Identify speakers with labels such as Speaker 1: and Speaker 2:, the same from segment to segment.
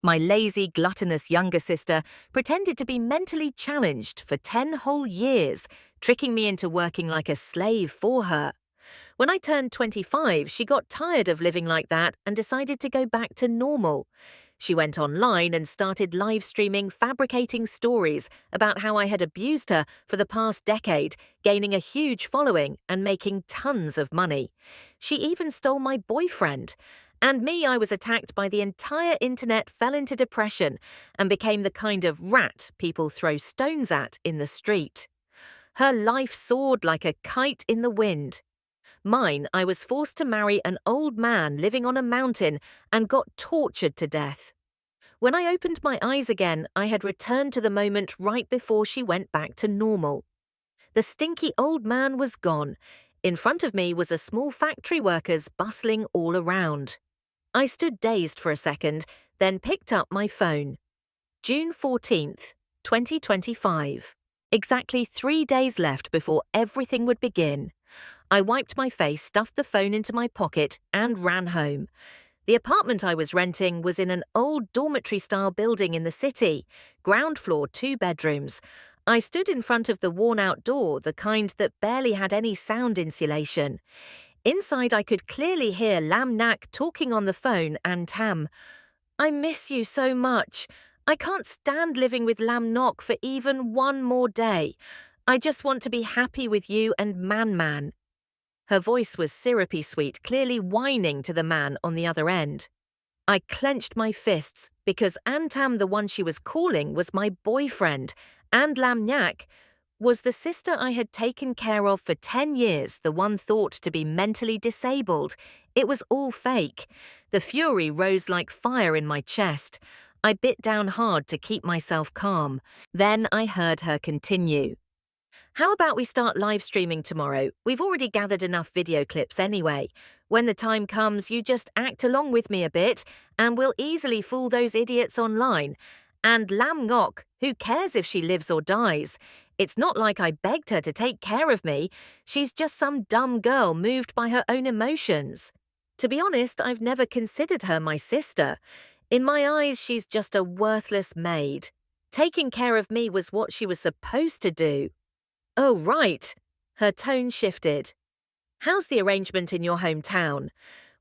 Speaker 1: My lazy, gluttonous younger sister pretended to be mentally challenged for 10 whole years, tricking me into working like a slave for her. When I turned 25, she got tired of living like that and decided to go back to normal. She went online and started live streaming, fabricating stories about how I had abused her for the past decade, gaining a huge following and making tons of money. She even stole my boyfriend. And me, I was attacked by the entire internet, fell into depression, and became the kind of rat people throw stones at in the street. Her life soared like a kite in the wind. Mine, I was forced to marry an old man living on a mountain and got tortured to death. When I opened my eyes again, I had returned to the moment right before she went back to normal. The stinky old man was gone. In front of me was a small factory workers bustling all around. I stood dazed for a second, then picked up my phone. June 14th, 2025. Exactly 3 days left before everything would begin. I wiped my face, stuffed the phone into my pocket, and ran home. The apartment I was renting was in an old dormitory-style building in the city, ground floor, 2 bedrooms. I stood in front of the worn-out door, the kind that barely had any sound insulation. Inside, I could clearly hear Lam Nak talking on the phone and Tam. "I miss you so much. I can't stand living with Lam Nok for even one more day. I just want to be happy with you and Man Man." Her voice was syrupy sweet, clearly whining to the man on the other end. I clenched my fists because Antam, the one she was calling, was my boyfriend, and Lam Nyak was the sister I had taken care of for 10 years, the one thought to be mentally disabled. It was all fake. The fury rose like fire in my chest. I bit down hard to keep myself calm. Then I heard her continue. "How about we start live streaming tomorrow? We've already gathered enough video clips anyway. When the time comes, you just act along with me a bit, and we'll easily fool those idiots online. And Lam Ngok, who cares if she lives or dies? It's not like I begged her to take care of me. She's just some dumb girl moved by her own emotions. To be honest, I've never considered her my sister. In my eyes, she's just a worthless maid. Taking care of me was what she was supposed to do." "Oh, right." Her tone shifted. "How's the arrangement in your hometown?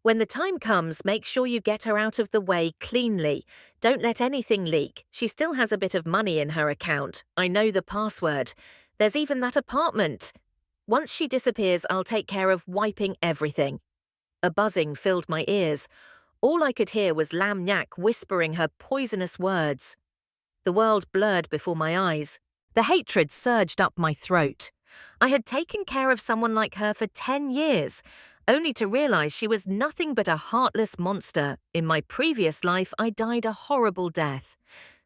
Speaker 1: When the time comes, make sure you get her out of the way cleanly. Don't let anything leak. She still has a bit of money in her account. I know the password. There's even that apartment. Once she disappears, I'll take care of wiping everything." A buzzing filled my ears. All I could hear was Lam Nyak whispering her poisonous words. The world blurred before my eyes. The hatred surged up my throat. I had taken care of someone like her for 10 years, only to realize she was nothing but a heartless monster. In my previous life, I died a horrible death.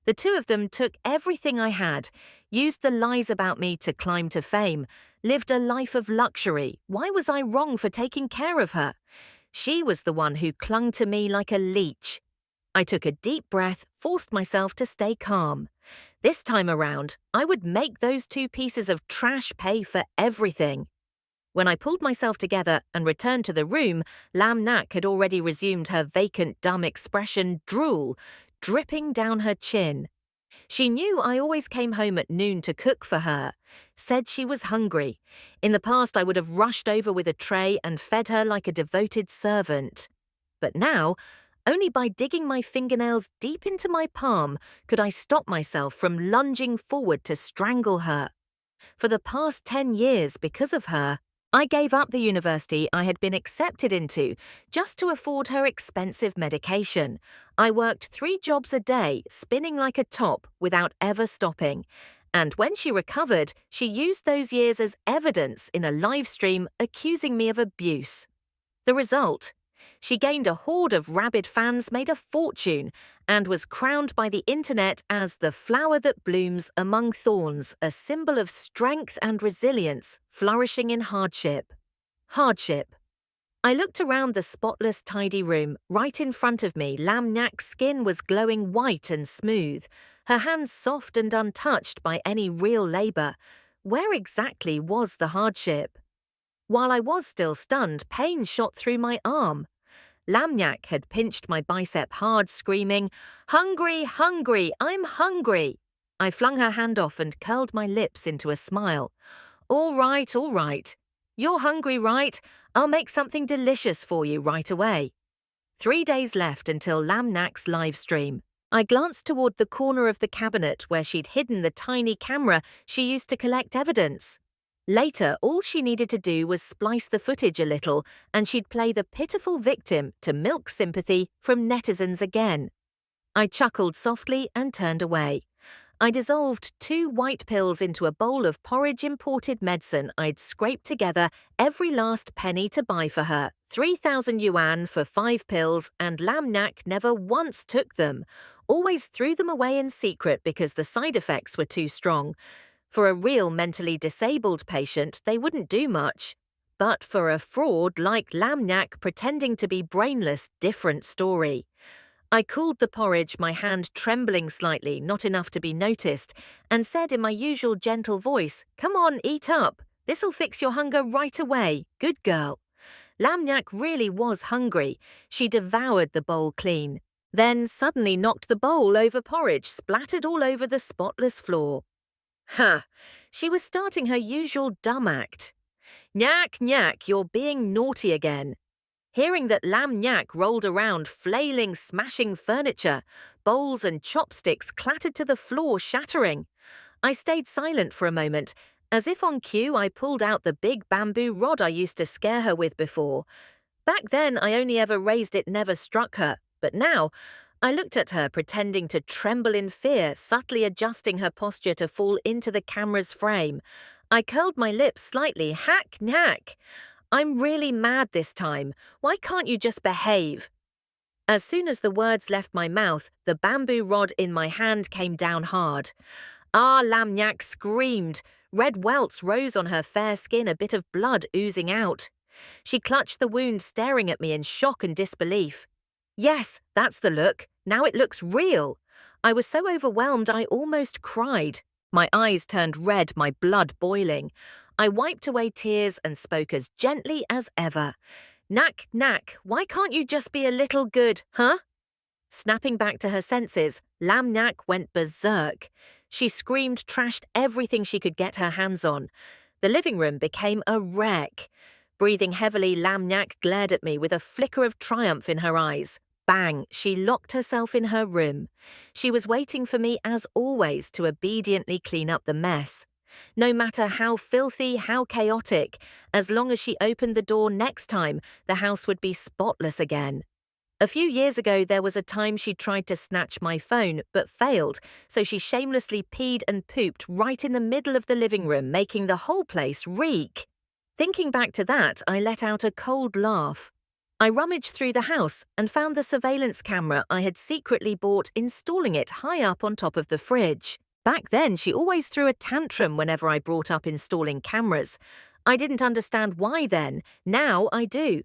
Speaker 1: The two of them took everything I had, used the lies about me to climb to fame, lived a life of luxury. Why was I wrong for taking care of her? She was the one who clung to me like a leech. I took a deep breath, forced myself to stay calm. This time around, I would make those 2 pieces of trash pay for everything. When I pulled myself together and returned to the room, Lam Nak had already resumed her vacant, dumb expression, drool, dripping down her chin. She knew I always came home at noon to cook for her, said she was hungry. In the past, I would have rushed over with a tray and fed her like a devoted servant. But now, only by digging my fingernails deep into my palm could I stop myself from lunging forward to strangle her. For the past 10 years, because of her, I gave up the university I had been accepted into just to afford her expensive medication. I worked 3 jobs a day, spinning like a top without ever stopping. And when she recovered, she used those years as evidence in a live stream accusing me of abuse. The result? She gained a horde of rabid fans, made a fortune, and was crowned by the internet as the flower that blooms among thorns, a symbol of strength and resilience, flourishing in hardship. Hardship. I looked around the spotless, tidy room. Right in front of me, Lam Nyak's skin was glowing white and smooth, her hands soft and untouched by any real labor. Where exactly was the hardship? While I was still stunned, pain shot through my arm. Lamnyak had pinched my bicep hard, screaming, "Hungry, hungry, I'm hungry!" I flung her hand off and curled my lips into a smile. All right, all right. You're hungry, right? I'll make something delicious for you right away." 3 days left until Lamnak's live stream. I glanced toward the corner of the cabinet where she'd hidden the tiny camera she used to collect evidence. Later, all she needed to do was splice the footage a little, and she'd play the pitiful victim to milk sympathy from netizens again. I chuckled softly and turned away. I dissolved 2 white pills into a bowl of porridge imported medicine I'd scraped together every last penny to buy for her, 3,000 yuan for 5 pills, and Lamnyak never once took them, always threw them away in secret because the side effects were too strong. For a real mentally disabled patient, they wouldn't do much. But for a fraud like Lamnyak pretending to be brainless, different story. I cooled the porridge, my hand trembling slightly, not enough to be noticed, and said in my usual gentle voice, "Come on, eat up. This'll fix your hunger right away. Good girl." Lamnyak really was hungry. She devoured the bowl clean, then suddenly knocked the bowl over porridge, splattered all over the spotless floor. Huh, she was starting her usual dumb act. "Nyak, nyak, you're being naughty again." Hearing that Lamnyak rolled around, flailing, smashing furniture, bowls and chopsticks clattered to the floor, shattering. I stayed silent for a moment. As if on cue, I pulled out the big bamboo rod I used to scare her with before. Back then, I only ever raised it, never struck her. But now, I looked at her, pretending to tremble in fear, subtly adjusting her posture to fall into the camera's frame. I curled my lips slightly. "Hack, knack! I'm really mad this time. Why can't you just behave?" As soon as the words left my mouth, the bamboo rod in my hand came down hard. Lamnyak screamed. Red welts rose on her fair skin, a bit of blood oozing out. She clutched the wound, staring at me in shock and disbelief. Yes, that's the look. Now it looks real. I was so overwhelmed I almost cried. My eyes turned red, my blood boiling. I wiped away tears and spoke as gently as ever. "Knack, knack, why can't you just be a little good, huh?" Snapping back to her senses, Lamnyak went berserk. She screamed, trashed everything she could get her hands on. The living room became a wreck. Breathing heavily, Lamnyak glared at me with a flicker of triumph in her eyes. Bang, she locked herself in her room. She was waiting for me, as always, to obediently clean up the mess. No matter how filthy, how chaotic, as long as she opened the door next time, the house would be spotless again. A few years ago, there was a time she tried to snatch my phone, but failed, so she shamelessly peed and pooped right in the middle of the living room, making the whole place reek. Thinking back to that, I let out a cold laugh. I rummaged through the house and found the surveillance camera I had secretly bought, installing it high up on top of the fridge. Back then, she always threw a tantrum whenever I brought up installing cameras. I didn't understand why then. Now I do.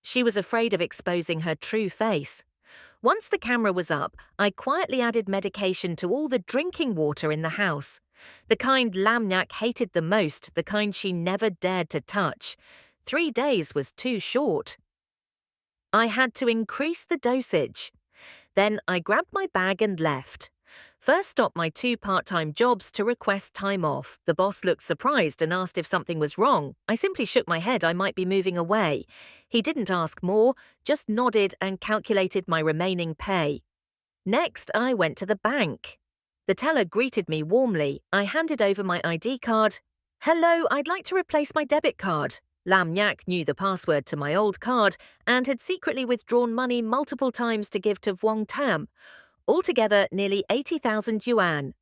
Speaker 1: She was afraid of exposing her true face. Once the camera was up, I quietly added medication to all the drinking water in the house. The kind Lamnyak hated the most, the kind she never dared to touch. 3 days was too short. I had to increase the dosage. Then I grabbed my bag and left. First stopped my 2 part-time jobs to request time off. The boss looked surprised and asked if something was wrong. I simply shook my head I might be moving away. He didn't ask more, just nodded and calculated my remaining pay. Next, I went to the bank. The teller greeted me warmly. I handed over my ID card. "Hello, I'd like to replace my debit card." Lamnyak knew the password to my old card and had secretly withdrawn money multiple times to give to Vuong Tam. Altogether, nearly 80,000 yuan.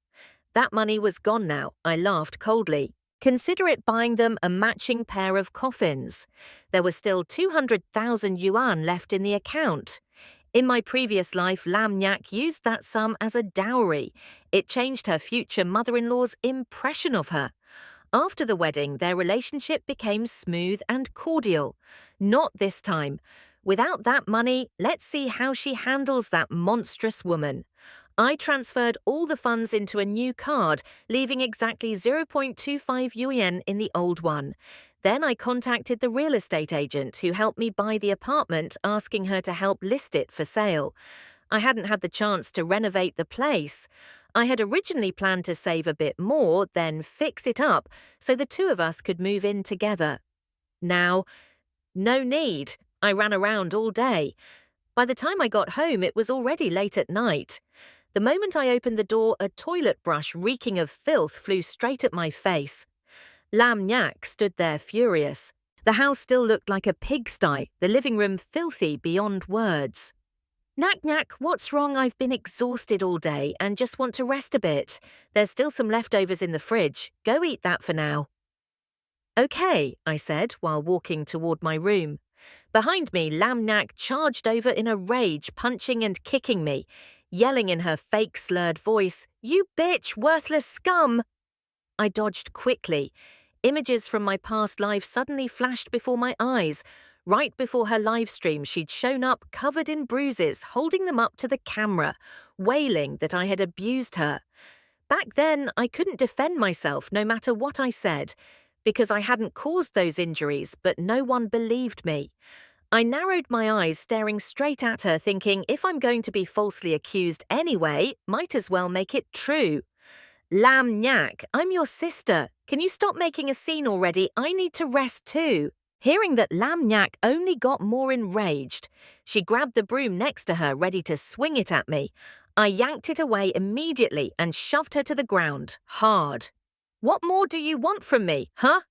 Speaker 1: That money was gone now. I laughed coldly. Consider it buying them a matching pair of coffins. There was still 200,000 yuan left in the account. In my previous life, Lamnyak used that sum as a dowry. It changed her future mother-in-law's impression of her. After the wedding, their relationship became smooth and cordial. Not this time. Without that money, let's see how she handles that monstrous woman. I transferred all the funds into a new card, leaving exactly 0.25 yuan in the old one. Then I contacted the real estate agent who helped me buy the apartment, asking her to help list it for sale. I hadn't had the chance to renovate the place. I had originally planned to save a bit more, then fix it up so the two of us could move in together. Now, no need. I ran around all day. By the time I got home, it was already late at night. The moment I opened the door, a toilet brush reeking of filth flew straight at my face. Lam Nyak stood there furious. The house still looked like a pigsty, the living room filthy beyond words. Nak Nak, what's wrong? I've been exhausted all day and just want to rest a bit. There's still some leftovers in the fridge. Go eat that for now. Okay, I said while walking toward my room. Behind me, Lam Nak charged over in a rage, punching and kicking me, yelling in her fake slurred voice, "You bitch, worthless scum!" I dodged quickly. Images from my past life suddenly flashed before my eyes. Right before her live stream, she'd shown up covered in bruises, holding them up to the camera, wailing that I had abused her. Back then, I couldn't defend myself no matter what I said, because I hadn't caused those injuries, but no one believed me. I narrowed my eyes, staring straight at her, thinking if I'm going to be falsely accused anyway, might as well make it true. Lam Nyak, I'm your sister. Can you stop making a scene already? I need to rest too. Hearing that, Lam Nyak only got more enraged. She grabbed the broom next to her, ready to swing it at me. I yanked it away immediately and shoved her to the ground, hard. What more do you want from me, huh?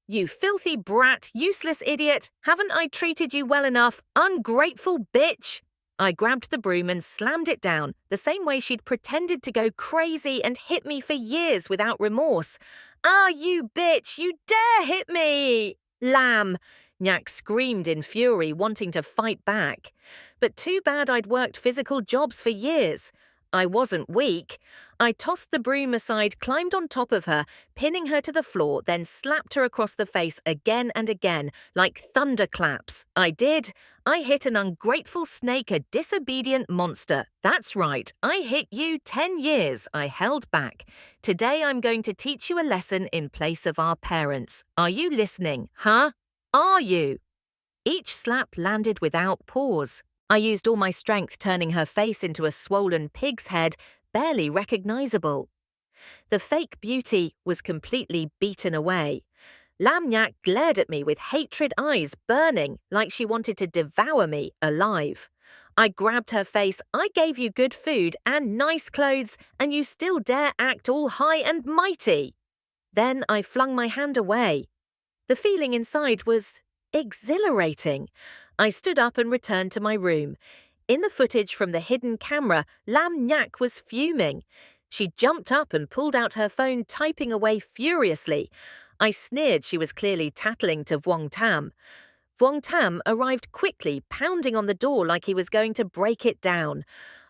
Speaker 1: You filthy brat, useless idiot. Haven't I treated you well enough, ungrateful bitch? I grabbed the broom and slammed it down, the same way she'd pretended to go crazy and hit me for years without remorse. Ah, you bitch, you dare hit me! Lamb! Nyak screamed in fury, wanting to fight back. But too bad I'd worked physical jobs for years. I wasn't weak. I tossed the broom aside, climbed on top of her, pinning her to the floor, then slapped her across the face again and again, like thunderclaps. I did. I hit an ungrateful snake, a disobedient monster. That's right, I hit you 10 years. I held back. Today I'm going to teach you a lesson in place of our parents. Are you listening, huh? Are you? Each slap landed without pause. I used all my strength, turning her face into a swollen pig's head, barely recognizable. The fake beauty was completely beaten away. Lam Nyak glared at me with hatred eyes burning, like she wanted to devour me alive. I grabbed her face. I gave you good food and nice clothes, and you still dare act all high and mighty. Then I flung my hand away. The feeling inside was exhilarating. I stood up and returned to my room. In the footage from the hidden camera, Lam Nyak was fuming. She jumped up and pulled out her phone, typing away furiously. I sneered she was clearly tattling to Vuong Tam. Vuong Tam arrived quickly, pounding on the door like he was going to break it down.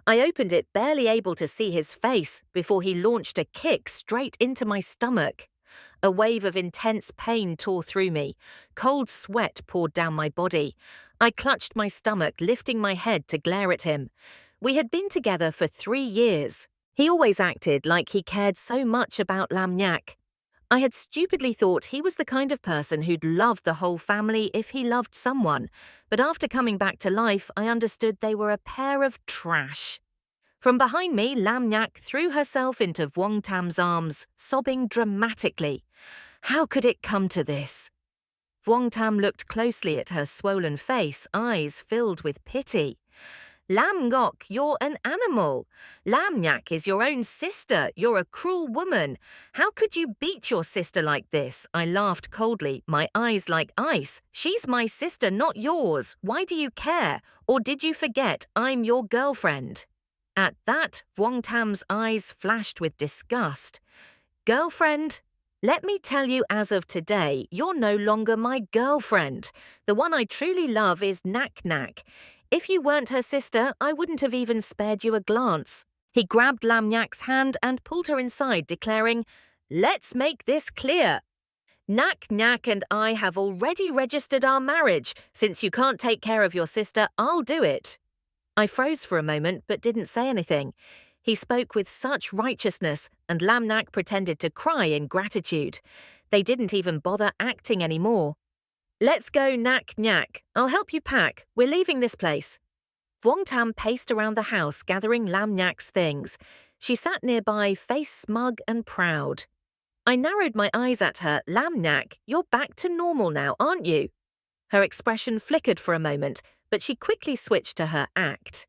Speaker 1: I opened it, barely able to see his face, before he launched a kick straight into my stomach. A wave of intense pain tore through me. Cold sweat poured down my body. I clutched my stomach, lifting my head to glare at him. We had been together for 3 years. He always acted like he cared so much about Lam Nyak. I had stupidly thought he was the kind of person who'd love the whole family if he loved someone, but after coming back to life, I understood they were a pair of trash. From behind me, Lam Nyak threw herself into Vuong Tam's arms, sobbing dramatically. How could it come to this? Vuong Tam looked closely at her swollen face, eyes filled with pity. Lam Ngok, you're an animal. Lam Nyak is your own sister. You're a cruel woman. How could you beat your sister like this? I laughed coldly, my eyes like ice. She's my sister, not yours. Why do you care? Or did you forget I'm your girlfriend? At that, Vuong Tam's eyes flashed with disgust. Girlfriend? Let me tell you, as of today, you're no longer my girlfriend. The one I truly love is Nak Nak. If you weren't her sister, I wouldn't have even spared you a glance. He grabbed Lam Nyak's hand and pulled her inside, declaring, "Let's make this clear. Nak Nak and I have already registered our marriage. Since you can't take care of your sister, I'll do it." I froze for a moment but didn't say anything. He spoke with such righteousness, and Lam Nak pretended to cry in gratitude. They didn't even bother acting anymore. "Let's go, Nak Nyak. I'll help you pack. We're leaving this place." Vuong Tam paced around the house gathering Lam Nyak's things. She sat nearby, face smug and proud. I narrowed my eyes at her. "Lam Nyak, you're back to normal now, aren't you?" Her expression flickered for a moment, but she quickly switched to her act.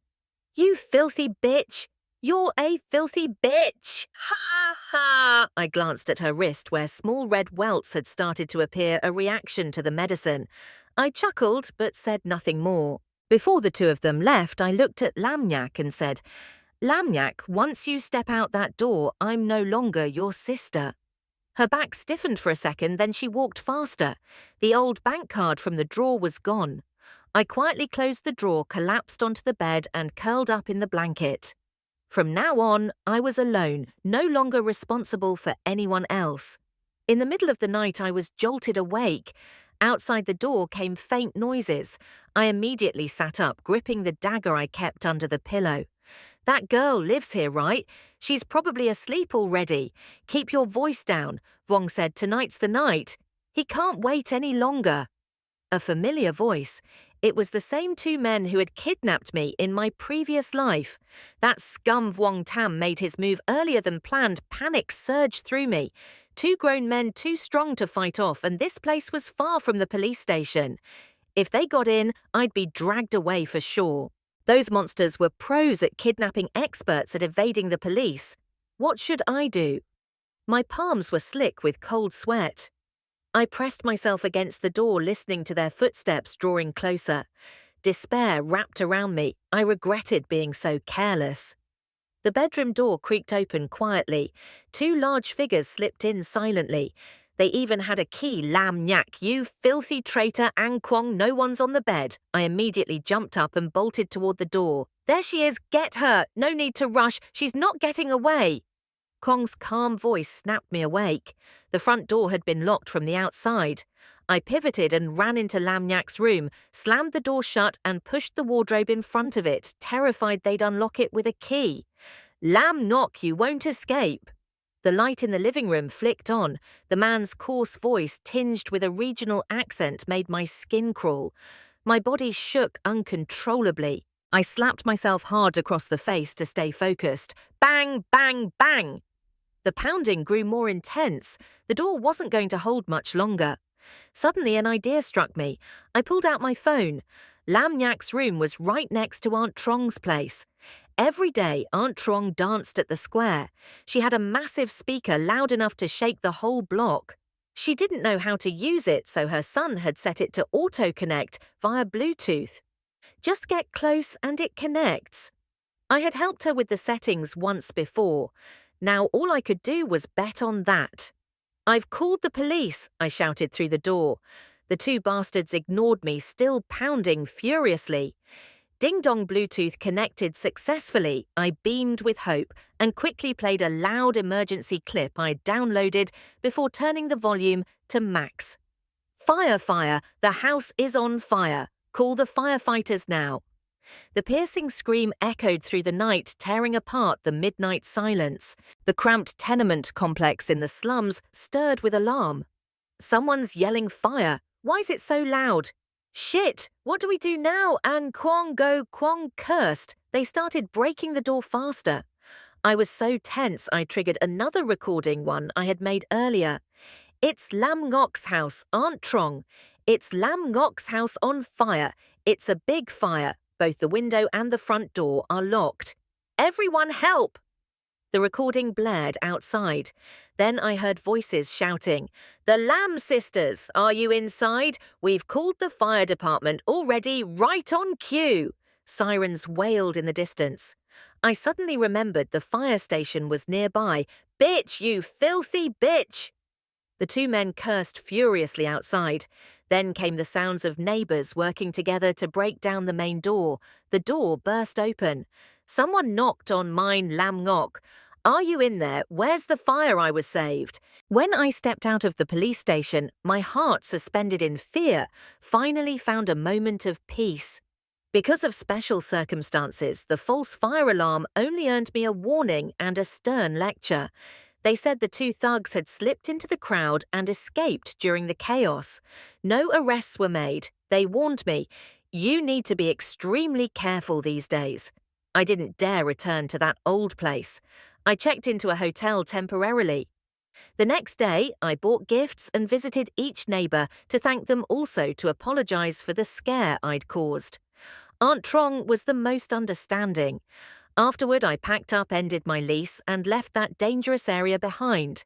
Speaker 1: "You filthy bitch! You're a filthy bitch! Ha ha!" I glanced at her wrist where small red welts had started to appear, a reaction to the medicine. I chuckled but said nothing more. Before the two of them left, I looked at Lam Nyak and said, "Lam Nyak, once you step out that door, I'm no longer your sister." Her back stiffened for a second, then she walked faster. The old bank card from the drawer was gone. I quietly closed the drawer, collapsed onto the bed, and curled up in the blanket. From now on, I was alone, no longer responsible for anyone else. In the middle of the night, I was jolted awake. Outside the door came faint noises. I immediately sat up, gripping the dagger I kept under the pillow. "That girl lives here, right? She's probably asleep already. Keep your voice down," Vuong said. "Tonight's the night." He can't wait any longer. A familiar voice. It was the same two men who had kidnapped me in my previous life. That scum Vuong Tam made his move earlier than planned. Panic surged through me. Two grown men too strong to fight off, and this place was far from the police station. If they got in, I'd be dragged away for sure. Those monsters were pros at kidnapping, experts at evading the police. What should I do? My palms were slick with cold sweat. I pressed myself against the door, listening to their footsteps drawing closer. Despair wrapped around me. I regretted being so careless. The bedroom door creaked open quietly. Two large figures slipped in silently. They even had a key. "Lam Nyak, you filthy traitor, Ang Kwong, no one's on the bed." I immediately jumped up and bolted toward the door. "There she is, get her! No need to rush, she's not getting away." Kwong's calm voice snapped me awake. The front door had been locked from the outside. I pivoted and ran into Lam Nyak's room, slammed the door shut and pushed the wardrobe in front of it, terrified they'd unlock it with a key. "Lam Nok, you won't escape." The light in the living room flicked on. The man's coarse voice, tinged with a regional accent, made my skin crawl. My body shook uncontrollably. I slapped myself hard across the face to stay focused. Bang, bang, bang! The pounding grew more intense. The door wasn't going to hold much longer. Suddenly an idea struck me. I pulled out my phone. Lam Nyak's room was right next to Aunt Trong's place. Every day, Aunt Trong danced at the square. She had a massive speaker loud enough to shake the whole block. She didn't know how to use it, so her son had set it to auto-connect via Bluetooth. Just get close and it connects. I had helped her with the settings once before. Now all I could do was bet on that. "I've called the police," I shouted through the door. The two bastards ignored me, still pounding furiously. Ding Dong Bluetooth connected successfully. I beamed with hope and quickly played a loud emergency clip I'd downloaded before turning the volume to max. "Fire, fire, the house is on fire. Call the firefighters now." The piercing scream echoed through the night, tearing apart the midnight silence. The cramped tenement complex in the slums stirred with alarm. "Someone's yelling fire. Why is it so loud? Shit, what do we do now?" And Kwong cursed. They started breaking the door faster. I was so tense I triggered another recording one I had made earlier. "It's Lam Ngok's house, Aunt Trong. It's Lam Ngok's house on fire. It's a big fire. Both the window and the front door are locked. Everyone help!" The recording blared outside. Then I heard voices shouting, "The Lam sisters, are you inside? We've called the fire department already, right on cue." Sirens wailed in the distance. I suddenly remembered the fire station was nearby. "Bitch, you filthy bitch!" The two men cursed furiously outside. Then came the sounds of neighbors working together to break down the main door. The door burst open. Someone knocked on mine, Lam Ngok. "Are you in there? Where's the fire I was saved?" When I stepped out of the police station, my heart suspended in fear, finally found a moment of peace. Because of special circumstances, the false fire alarm only earned me a warning and a stern lecture. They said the two thugs had slipped into the crowd and escaped during the chaos. No arrests were made. They warned me, "You need to be extremely careful these days." I didn't dare return to that old place. I checked into a hotel temporarily. The next day, I bought gifts and visited each neighbour to thank them, also to apologise for the scare I'd caused. Aunt Trong was the most understanding. Afterward, I packed up, ended my lease, and left that dangerous area behind.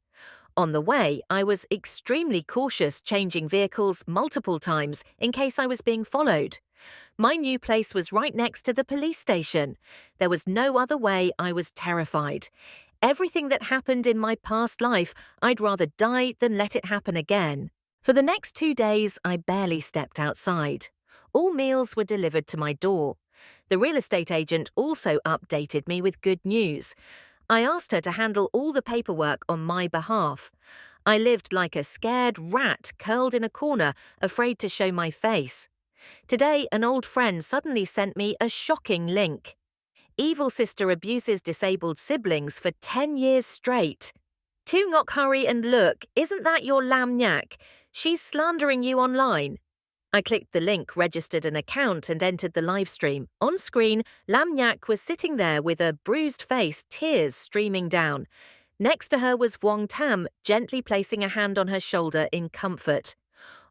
Speaker 1: On the way, I was extremely cautious, changing vehicles multiple times in case I was being followed. My new place was right next to the police station. There was no other way. I was terrified. Everything that happened in my past life, I'd rather die than let it happen again. For the next 2 days, I barely stepped outside. All meals were delivered to my door. The real estate agent also updated me with good news. I asked her to handle all the paperwork on my behalf. I lived like a scared rat curled in a corner, afraid to show my face. Today, an old friend suddenly sent me a shocking link. Evil sister abuses disabled siblings for 10 years straight. Tu ngok hurry and look, isn't that your lam nyak? She's slandering you online. I clicked the link, registered an account, and entered the live stream. On screen, Lam Nyak was sitting there with a bruised face, tears streaming down. Next to her was Wong Tam, gently placing a hand on her shoulder in comfort.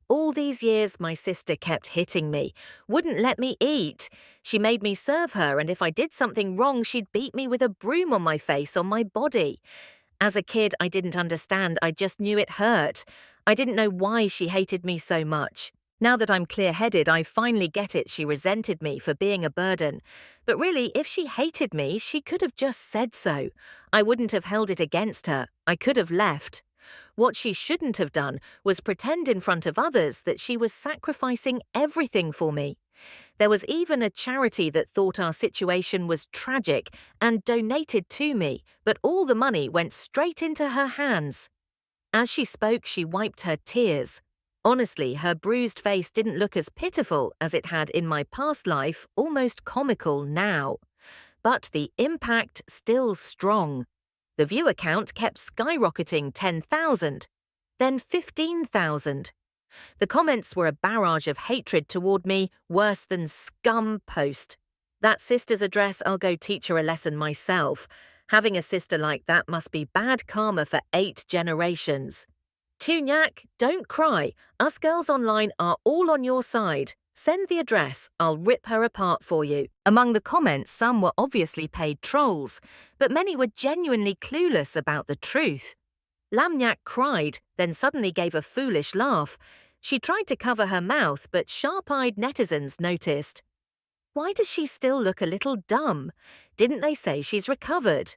Speaker 1: All these years, my sister kept hitting me, wouldn't let me eat. She made me serve her, and if I did something wrong, she'd beat me with a broom on my face, on my body. As a kid, I didn't understand. I just knew it hurt. I didn't know why she hated me so much. Now that I'm clear-headed, I finally get it. She resented me for being a burden. But really, if she hated me, she could have just said so. I wouldn't have held it against her. I could have left. What she shouldn't have done was pretend in front of others that she was sacrificing everything for me. There was even a charity that thought our situation was tragic and donated to me, but all the money went straight into her hands. As she spoke, she wiped her tears. Honestly, her bruised face didn't look as pitiful as it had in my past life, almost comical now. But the impact still strong. The viewer count kept skyrocketing, 10,000, then 15,000. The comments were a barrage of hatred toward me, worse than scum post. That sister's address, I'll go teach her a lesson myself. Having a sister like that must be bad karma for 8 generations. Tunyak, don't cry. Us girls online are all on your side. Send the address. I'll rip her apart for you. Among the comments, some were obviously paid trolls, but many were genuinely clueless about the truth. Lamnyak cried, then suddenly gave a foolish laugh. She tried to cover her mouth, but sharp-eyed netizens noticed. Why does she still look a little dumb? Didn't they say she's recovered?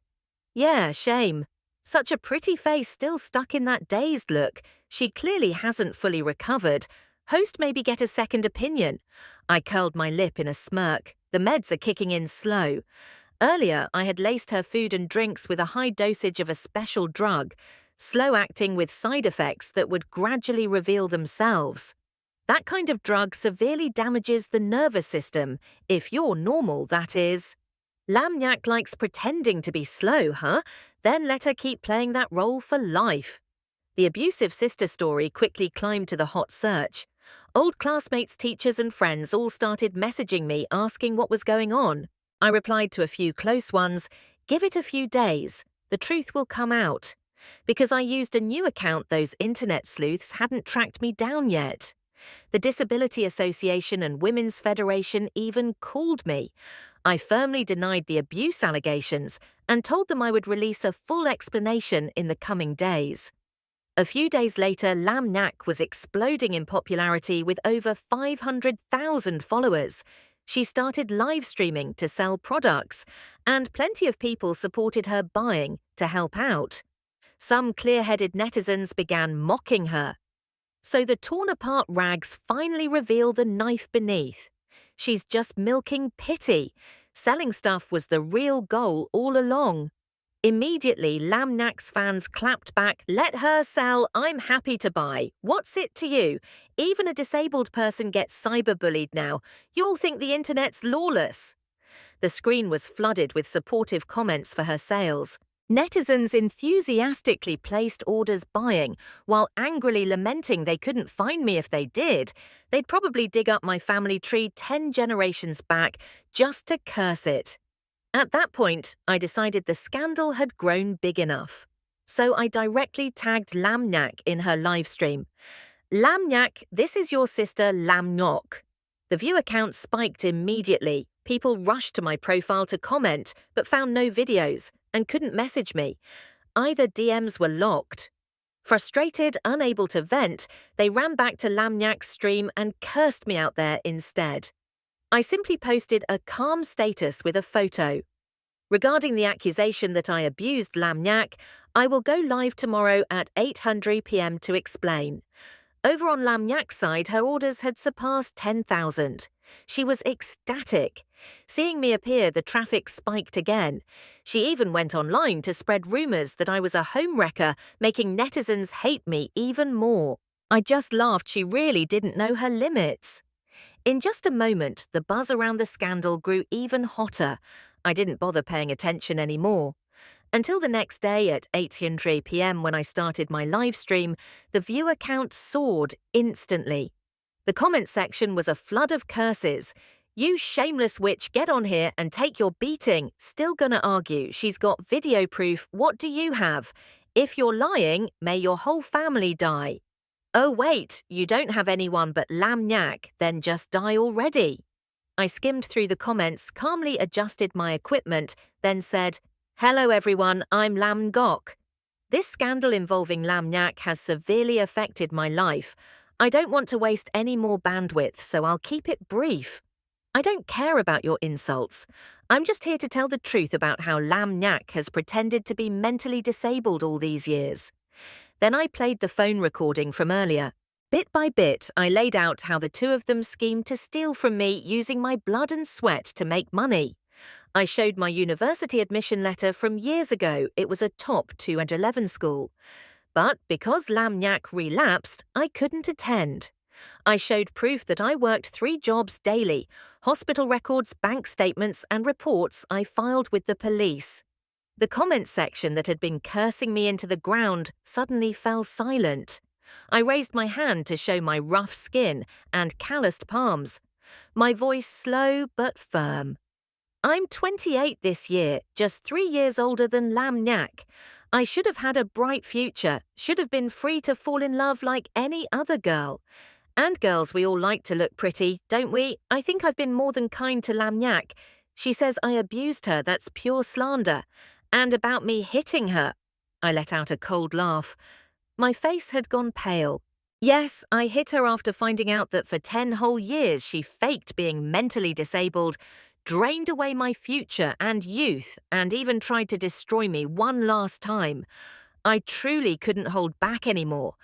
Speaker 1: Yeah, shame. Such a pretty face still stuck in that dazed look. She clearly hasn't fully recovered. Host maybe get a second opinion. I curled my lip in a smirk. The meds are kicking in slow. Earlier, I had laced her food and drinks with a high dosage of a special drug, slow-acting with side effects that would gradually reveal themselves. That kind of drug severely damages the nervous system, if you're normal, that is. Lamnyak likes pretending to be slow, huh? Then let her keep playing that role for life. The abusive sister story quickly climbed to the hot search. Old classmates, teachers and friends all started messaging me asking what was going on. I replied to a few close ones, give it a few days, the truth will come out. Because I used a new account, those internet sleuths hadn't tracked me down yet. The Disability Association and Women's Federation even called me. I firmly denied the abuse allegations and told them I would release a full explanation in the coming days. A few days later, Lam Nak was exploding in popularity with over 500,000 followers. She started live streaming to sell products, and plenty of people supported her buying to help out. Some clear-headed netizens began mocking her. So the torn-apart rags finally reveal the knife beneath. She's just milking pity. Selling stuff was the real goal all along. Immediately, Lamnak's fans clapped back, "Let her sell, I'm happy to buy. What's it to you? Even a disabled person gets cyberbullied now. You'll think the internet's lawless." The screen was flooded with supportive comments for her sales. Netizens enthusiastically placed orders buying, while angrily lamenting they couldn't find me if they did. They'd probably dig up my family tree 10 generations back just to curse it. At that point, I decided the scandal had grown big enough. So I directly tagged Lamnak in her livestream. "Lamnak, this is your sister Lamnok." The view count spiked immediately. People rushed to my profile to comment, but found no videos and couldn't message me. Either DMs were locked. Frustrated, unable to vent, they ran back to Lamnak's stream and cursed me out there instead. I simply posted a calm status with a photo. Regarding the accusation that I abused Lamnak, I will go live tomorrow at 8:00 p.m. to explain. Over on Lamnak's side, her orders had surpassed 10,000. She was ecstatic. Seeing me appear, the traffic spiked again. She even went online to spread rumors that I was a homewrecker, making netizens hate me even more. I just laughed. She really didn't know her limits. In just a moment, the buzz around the scandal grew even hotter. I didn't bother paying attention anymore. Until the next day at 8:00 p.m. when I started my live stream, the viewer count soared instantly. The comment section was a flood of curses. "You shameless witch, get on here and take your beating. Still gonna argue, she's got video proof, what do you have? If you're lying, may your whole family die. Oh wait, you don't have anyone but Lamnak, then just die already." I skimmed through the comments, calmly adjusted my equipment, then said, "Hello everyone, I'm Lam Gok. This scandal involving Lamnak has severely affected my life. I don't want to waste any more bandwidth, so I'll keep it brief. I don't care about your insults. I'm just here to tell the truth about how Lamnak has pretended to be mentally disabled all these years." Then I played the phone recording from earlier. Bit by bit, I laid out how the two of them schemed to steal from me using my blood and sweat to make money. I showed my university admission letter from years ago. It was a top 211 school. But because Lamnak relapsed, I couldn't attend. I showed proof that I worked 3 jobs daily, hospital records, bank statements, and reports I filed with the police. The comment section that had been cursing me into the ground suddenly fell silent. I raised my hand to show my rough skin and calloused palms. My voice slow but firm. "I'm 28 this year, just 3 years older than Lamnak. I should have had a bright future, should have been free to fall in love like any other girl. And girls, we all like to look pretty, don't we? I think I've been more than kind to Lamnak. She says I abused her, that's pure slander. And about me hitting her." I let out a cold laugh. My face had gone pale. Yes, I hit her after finding out that for 10 whole years she faked being mentally disabled, drained away my future and youth, and even tried to destroy me one last time. I truly couldn't hold back anymore.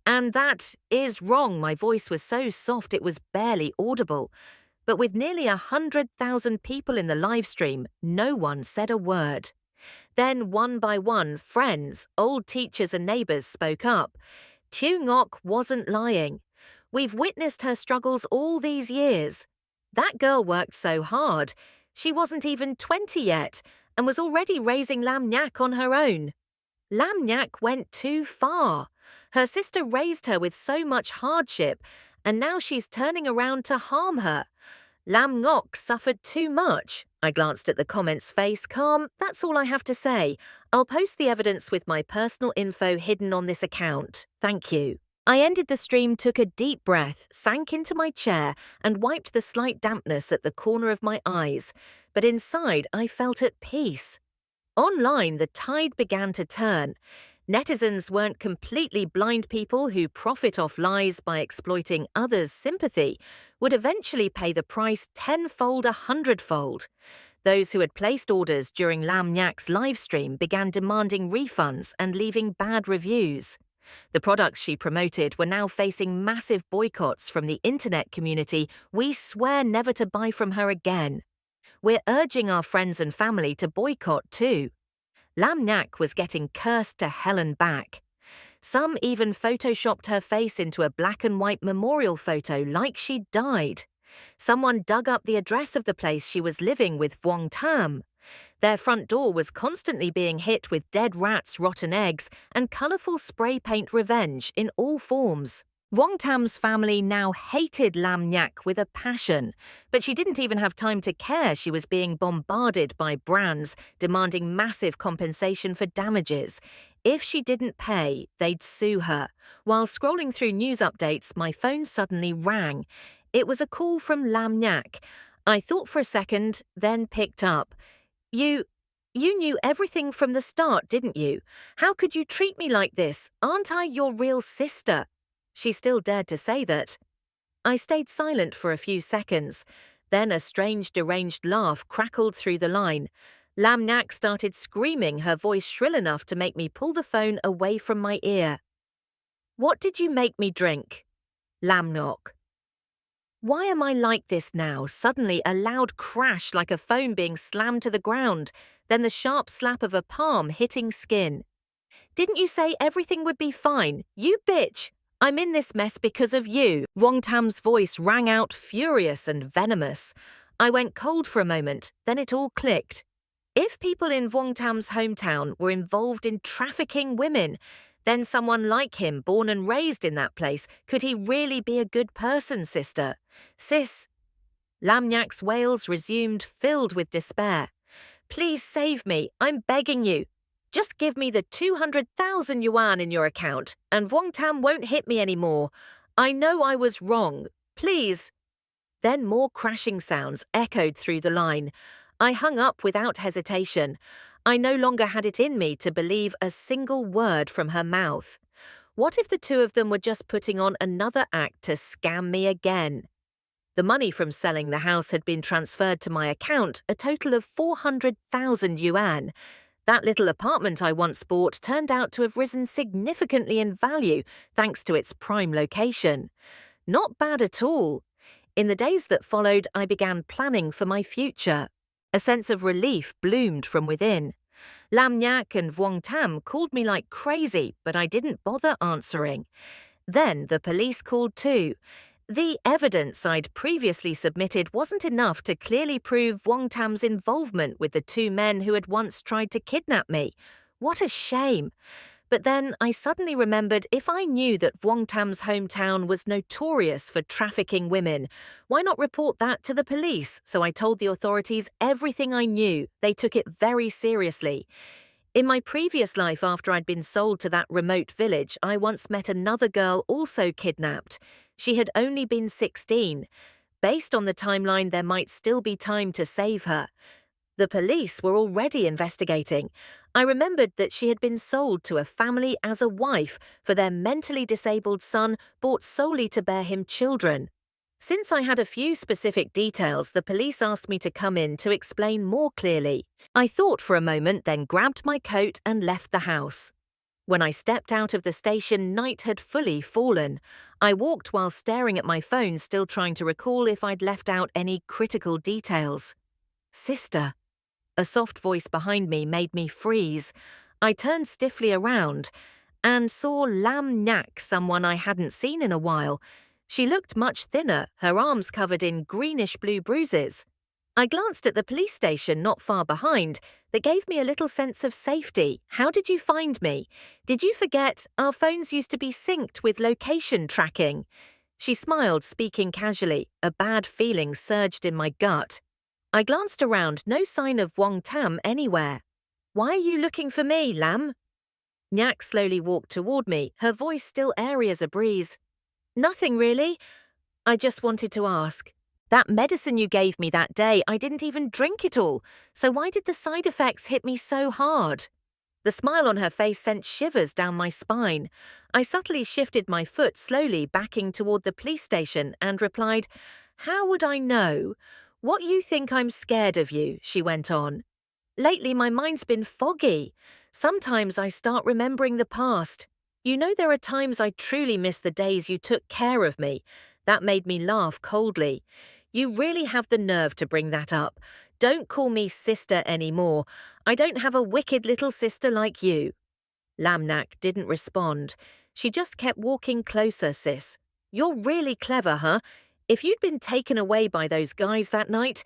Speaker 1: And that is wrong. My voice was so soft it was barely audible. But with nearly 100,000 people in the live stream, no one said a word. Then, one by one, friends, old teachers and neighbours spoke up. Tu Ngok wasn't lying. We've witnessed her struggles all these years. That girl worked so hard. She wasn't even 20 yet and was already raising Lamnak on her own. Lamnak went too far. Her sister raised her with so much hardship, and now she's turning around to harm her. Lam Ngok suffered too much. I glanced at the comments face calm. That's all I have to say. I'll post the evidence with my personal info hidden on this account. Thank you. I ended the stream, took a deep breath, sank into my chair, and wiped the slight dampness at the corner of my eyes. But inside, I felt at peace. Online, the tide began to turn. Netizens weren't completely blind. People who profit off lies by exploiting others' sympathy would eventually pay the price 10-fold, 100-fold. Those who had placed orders during Lamnak's livestream began demanding refunds and leaving bad reviews. The products she promoted were now facing massive boycotts from the internet community. We swear never to buy from her again. We're urging our friends and family to boycott too. Lam Nyak was getting cursed to hell and back. Some even photoshopped her face into a black and white memorial photo like she'd died. Someone dug up the address of the place she was living with Vuong Tam. Their front door was constantly being hit with dead rats, rotten eggs, and colourful spray paint revenge in all forms. Vuong Tam's family now hated Lam Nyak with a passion, but she didn't even have time to care she was being bombarded by brands demanding massive compensation for damages. If she didn't pay, they'd sue her. While scrolling through news updates, my phone suddenly rang. It was a call from Lam Nyak. I thought for a second, then picked up. You knew everything from the start, didn't you? How could you treat me like this? Aren't I your real sister? She still dared to say that. I stayed silent for a few seconds. Then a strange, deranged laugh crackled through the line. Lam Nyak started screaming, her voice shrill enough to make me pull the phone away from my ear. What did you make me drink? Lam Nok. Why am I like this now? Suddenly a loud crash like a phone being slammed to the ground, then the sharp slap of a palm hitting skin. Didn't you say everything would be fine? You bitch! I'm in this mess because of you. Vuong Tam's voice rang out furious and venomous. I went cold for a moment, then it all clicked. If people in Vuong Tam's hometown were involved in trafficking women, then someone like him, born and raised in that place, could he really be a good person, sister? Sis. Lam Nyak's wails resumed, filled with despair. Please save me, I'm begging you. Just give me the 200,000 yuan in your account, and Vuong Tam won't hit me anymore. I know I was wrong. Please. Then more crashing sounds echoed through the line. I hung up without hesitation. I no longer had it in me to believe a single word from her mouth. What if the two of them were just putting on another act to scam me again? The money from selling the house had been transferred to my account, a total of 400,000 yuan. That little apartment I once bought turned out to have risen significantly in value thanks to its prime location. Not bad at all. In the days that followed, I began planning for my future. A sense of relief bloomed from within. Lam Nyak and Vuong Tam called me like crazy, but I didn't bother answering. Then the police called too. The evidence I'd previously submitted wasn't enough to clearly prove Vuong Tam's involvement with the two men who had once tried to kidnap me. What a shame. But then I suddenly remembered if I knew that Vuong Tam's hometown was notorious for trafficking women, why not report that to the police? So I told the authorities everything I knew. They took it very seriously. In my previous life, after I'd been sold to that remote village, I once met another girl also kidnapped. She had only been 16. Based on the timeline, there might still be time to save her. The police were already investigating. I remembered that she had been sold to a family as a wife for their mentally disabled son, bought solely to bear him children. Since I had a few specific details, the police asked me to come in to explain more clearly. I thought for a moment, then grabbed my coat and left the house. When I stepped out of the station, night had fully fallen. I walked while staring at my phone, still trying to recall if I'd left out any critical details. Sister. A soft voice behind me made me freeze. I turned stiffly around and saw Lam Nyak, someone I hadn't seen in a while. She looked much thinner, her arms covered in greenish-blue bruises. I glanced at the police station not far behind. That gave me a little sense of safety. How did you find me? Did you forget our phones used to be synced with location tracking? She smiled, speaking casually. A bad feeling surged in my gut. I glanced around, no sign of Vuong Tam anywhere. Why are you looking for me, Lam? Nyak slowly walked toward me, her voice still airy as a breeze. Nothing really. I just wanted to ask. That medicine you gave me that day, I didn't even drink it all, so why did the side effects hit me so hard? The smile on her face sent shivers down my spine. I subtly shifted my foot slowly, backing toward the police station, and replied, How would I know? What you think I'm scared of you, she went on. Lately my mind's been foggy. Sometimes I start remembering the past. You know there are times I truly miss the days you took care of me. That made me laugh coldly. You really have the nerve to bring that up. Don't call me sister anymore. I don't have a wicked little sister like you. Lamnak didn't respond. She just kept walking closer, sis. You're really clever, huh? If you'd been taken away by those guys that night,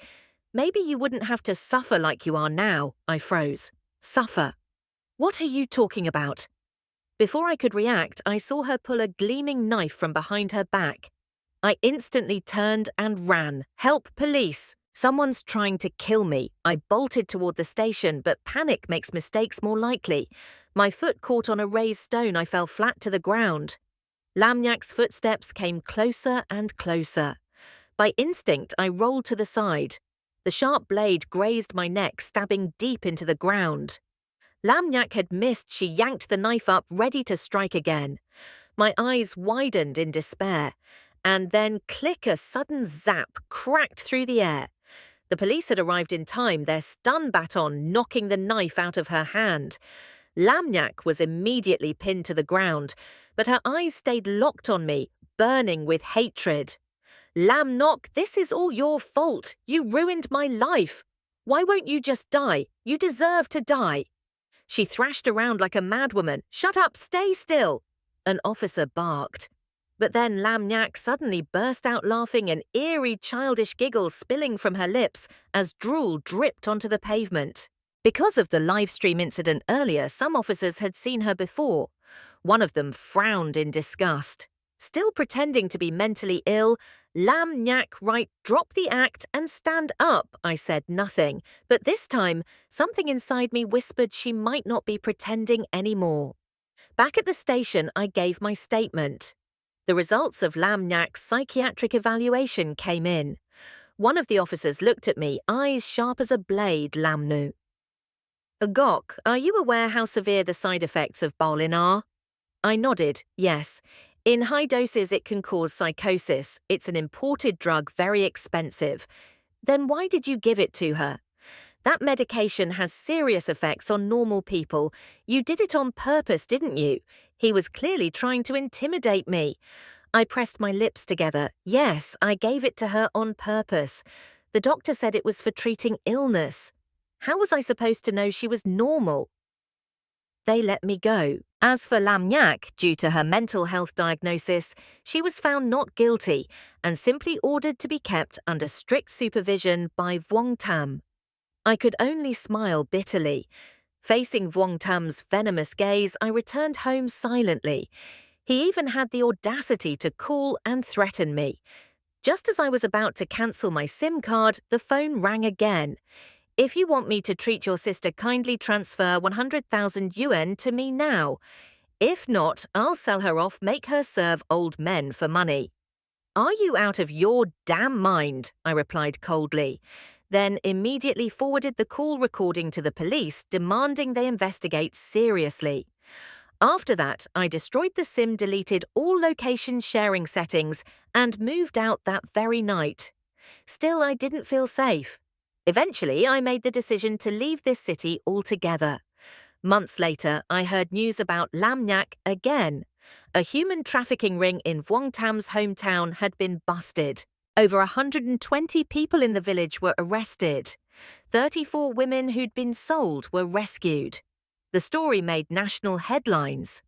Speaker 1: maybe you wouldn't have to suffer like you are now. I froze. Suffer? What are you talking about? Before I could react, I saw her pull a gleaming knife from behind her back. I instantly turned and ran. Help, police! Someone's trying to kill me. I bolted toward the station, but panic makes mistakes more likely. My foot caught on a raised stone. I fell flat to the ground. Lamnak's footsteps came closer and closer. By instinct, I rolled to the side. The sharp blade grazed my neck, stabbing deep into the ground. Lamnak had missed. She yanked the knife up, ready to strike again. My eyes widened in despair, and then click, a sudden zap cracked through the air. The police had arrived in time, their stun baton knocking the knife out of her hand. Lamnak was immediately pinned to the ground, but her eyes stayed locked on me, burning with hatred. Lamnak, this is all your fault. You ruined my life. Why won't you just die? You deserve to die. She thrashed around like a madwoman. Shut up, stay still. An officer barked. But then Lamnak suddenly burst out laughing, an eerie childish giggle spilling from her lips as drool dripped onto the pavement. Because of the live stream incident earlier, some officers had seen her before. One of them frowned in disgust. Still pretending to be mentally ill, Lamnak, right, drop the act and stand up. I said nothing, but this time something inside me whispered she might not be pretending anymore. Back at the station, I gave my statement. The results of Lamnak's psychiatric evaluation came in. One of the officers looked at me, eyes sharp as a blade. Lamnu. Gok, are you aware how severe the side effects of Bolin are? I nodded, yes. In high doses it can cause psychosis. It's an imported drug, very expensive. Then why did you give it to her? That medication has serious effects on normal people. You did it on purpose, didn't you? He was clearly trying to intimidate me. I pressed my lips together. Yes, I gave it to her on purpose. The doctor said it was for treating illness. How was I supposed to know she was normal? They let me go. As for Lamnak, due to her mental health diagnosis, she was found not guilty and simply ordered to be kept under strict supervision by Vuong Tam. I could only smile bitterly. Facing Vuong Tam's venomous gaze, I returned home silently. He even had the audacity to call and threaten me. Just as I was about to cancel my SIM card, the phone rang again. If you want me to treat your sister, kindly transfer 100,000 yuan to me now. If not, I'll sell her off, make her serve old men for money. Are you out of your damn mind? I replied coldly, then immediately forwarded the call recording to the police, demanding they investigate seriously. After that, I destroyed the SIM, deleted all location sharing settings, and moved out that very night. Still, I didn't feel safe. Eventually, I made the decision to leave this city altogether. Months later, I heard news about Lamnak again. A human trafficking ring in Vuong Tam's hometown had been busted. Over 120 people in the village were arrested. 34 women who'd been sold were rescued. The story made national headlines.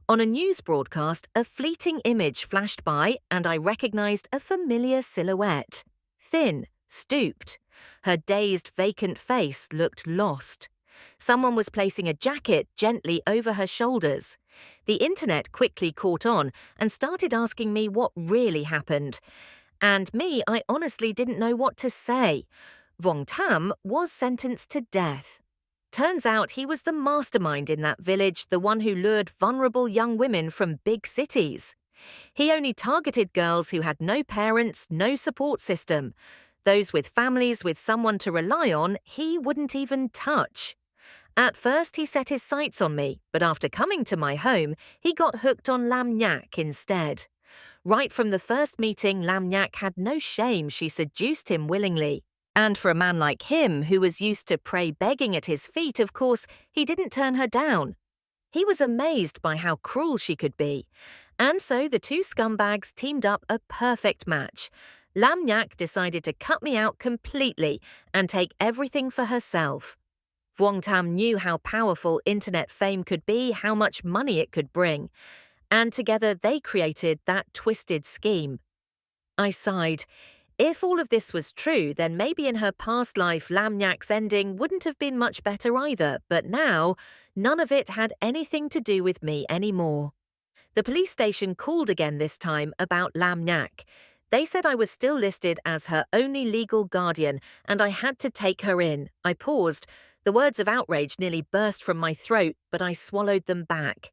Speaker 1: On a news broadcast, a fleeting image flashed by and I recognized a familiar silhouette. Thin, stooped. Her dazed, vacant face looked lost. Someone was placing a jacket gently over her shoulders. The internet quickly caught on and started asking me what really happened. And me, I honestly didn't know what to say. Vuong Tam was sentenced to death. Turns out he was the mastermind in that village, the one who lured vulnerable young women from big cities. He only targeted girls who had no parents, no support system. Those with families with someone to rely on, he wouldn't even touch. At first, he set his sights on me, but after coming to my home, he got hooked on Lamnak instead. Right from the first meeting, Lamnak had no shame. She seduced him willingly. And for a man like him, who was used to prey begging at his feet, of course, he didn't turn her down. He was amazed by how cruel she could be. And so the two scumbags teamed up, a perfect match. Lam Nyak decided to cut me out completely and take everything for herself. Vuong Tam knew how powerful internet fame could be, how much money it could bring, and together they created that twisted scheme. I sighed. If all of this was true, then maybe in her past life Lam Nyak's ending wouldn't have been much better either, but now, none of it had anything to do with me anymore. The police station called again this time about Lam Nyak. They said I was still listed as her only legal guardian and I had to take her in. I paused. The words of outrage nearly burst from my throat, but I swallowed them back.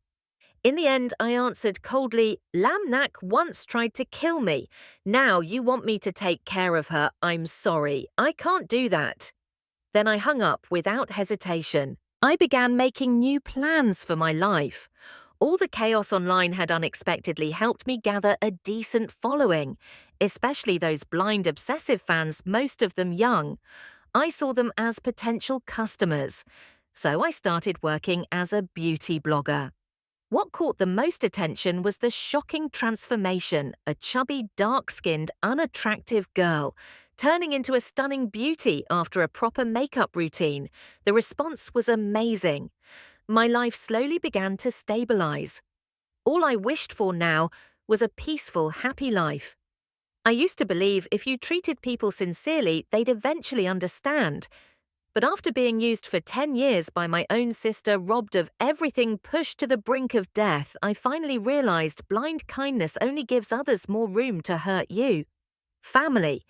Speaker 1: In the end, I answered coldly, Lam Nyak once tried to kill me. Now you want me to take care of her. I'm sorry. I can't do that. Then I hung up without hesitation. I began making new plans for my life. All the chaos online had unexpectedly helped me gather a decent following, especially those blind obsessive fans, most of them young. I saw them as potential customers. So I started working as a beauty blogger. What caught the most attention was the shocking transformation, a chubby, dark-skinned, unattractive girl, turning into a stunning beauty after a proper makeup routine. The response was amazing. My life slowly began to stabilize. All I wished for now was a peaceful, happy life. I used to believe if you treated people sincerely, they'd eventually understand. But after being used for 10 years by my own sister, robbed of everything, pushed to the brink of death, I finally realized blind kindness only gives others more room to hurt you. Family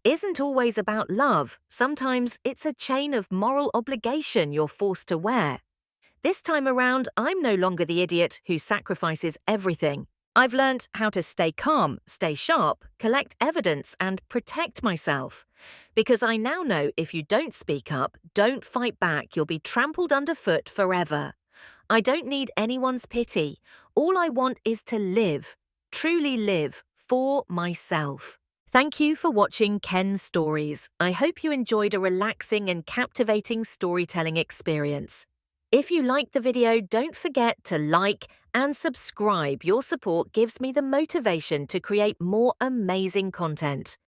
Speaker 1: isn't always about love. Sometimes it's a chain of moral obligation you're forced to wear. This time around, I'm no longer the idiot who sacrifices everything. I've learnt how to stay calm, stay sharp, collect evidence, and protect myself. Because I now know if you don't speak up, don't fight back, you'll be trampled underfoot forever. I don't need anyone's pity. All I want is to live, truly live, for myself. Thank you for watching Ken's Stories. I hope you enjoyed a relaxing and captivating storytelling experience. If you liked the video, don't forget to like and subscribe. Your support gives me the motivation to create more amazing content.